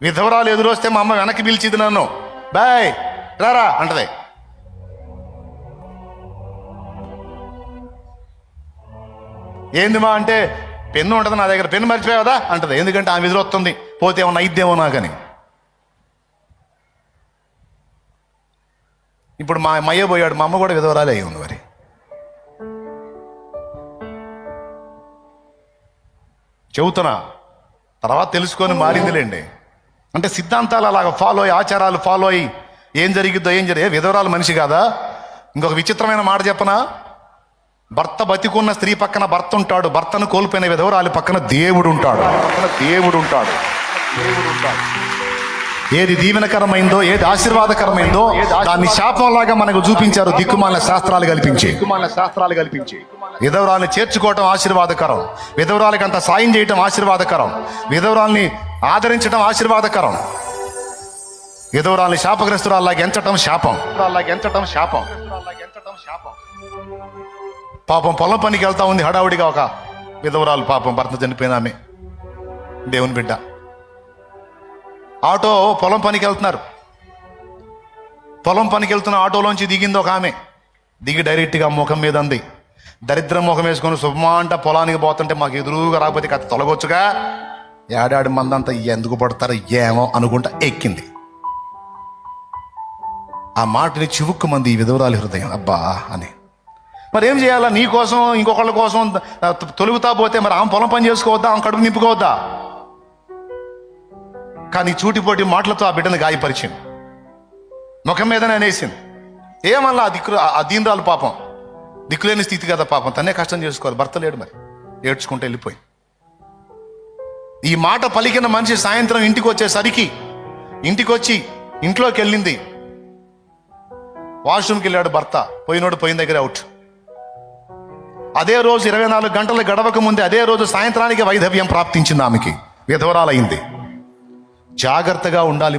విధవరాలు ఎదురొస్తే మా అమ్మ వెనక్కి పిలిచిది నన్ను, బాయ్ రారా అంటది. ఏంది మా అంటే, పెన్ను ఉంటుంది నా దగ్గర, పెన్ను మర్చిపోయావదా అంటది. ఎందుకంటే ఆమె ఎదురొస్తుంది, పోతే ఏమన్నా అయిద్దేమో నాకని. ఇప్పుడు మా అమ్మయ్య పోయాడు, మా అమ్మ కూడా విధవరాలే అయి ఉంది. మరి చెబుతున్నా, తర్వాత తెలుసుకొని మారిందిలేండి. అంటే సిద్ధాంతాలు అలాగ ఫాలో అయ్యి, ఆచారాలు ఫాలో అయ్యి ఏం జరిగిద్దో విధవరాలు మనిషి కాదా? ఇంకొక విచిత్రమైన మాట చెప్పనా? భర్త బతికున్న స్త్రీ పక్కన భర్త ఉంటాడు, భర్తను కోల్పోయిన విధవరాలి పక్కన దేవుడు ఉంటాడు. ఏది దీవెనకరమైందో, ఏది ఆశీర్వాదకరమైందో దాన్ని శాపంలాగా మనకు చూపించారు దిక్కుమాలిన శాస్త్రాలు కల్పించి. విధవరాల్ని చేర్చుకోవటం ఆశీర్వాదకరం, విధవరాలకి అంత సాయం చేయటం ఆశీర్వాదకరం, విధవరాల్ని ఆదరించడం ఆశీర్వాదకరం. విధవరాల్ని శాపగ్రస్తురాల్లాగా ఎంచటం శాపం. పాపం పొలం పనికి వెళ్తా ఉంది హడావుడిగా ఒక విధవరాలు, పాపం భర్త చనిపోయిన ఆమె, దేవుని బిడ్డ. ఆటో పొలం పనికి వెళ్తున్నారు. పొలం పనికి వెళ్తున్న ఆటోలోంచి దిగింది ఒక ఆమె. దిగి డైరెక్ట్గా ముఖం మీద అంది, దరిద్రం ముఖం వేసుకొని శుభమా అంట పొలానికి పోతుంటే మాకు ఎదురుగా రాకపోతే కథ తొలగొచ్చుగా, ఏడాడి మందంతా ఎందుకు పడతారో ఏమో అనుకుంటా ఎక్కింది. ఆ మాటని చివుక్కు మంది ఈ విధవరాలి హృదయం, అబ్బా అని. మరి ఏం చేయాలా? నీ కోసం ఇంకొకళ్ళ కోసం తొలుగుతా పోతే మరి ఆమె పొలం పని చేసుకోవద్దా? ఆమె కడుపు నింపుకోవద్దా? కానీ చూటిపోటి మాటలతో ఆ బిడ్డను గాయపరిచింది, ముఖం మీదనే అనేసింది. ఏమల్లా ఆ దీనరాలు పాపం, దిక్కులేని స్థితి కదా పాపం, తనే కష్టం చేసుకోవాలి, భర్త లేడు, మరి ఏడ్చుకుంటూ వెళ్ళిపోయి. ఈ మాట పలికిన మనిషి సాయంత్రం ఇంటికి వచ్చేసరికి, ఇంటికి ఇంట్లోకి వెళ్ళింది. వాష్రూమ్కి వెళ్ళాడు భర్త, పోయినోడు పోయిన దగ్గర అవుట్. అదే రోజు 24 గంటలు గడవక ముందే అదే రోజు సాయంత్రానికి వైధవ్యం ప్రాప్తించింది ఆమెకి, విధవరాలైంది. జాగ్రత్తగా ఉండాలి.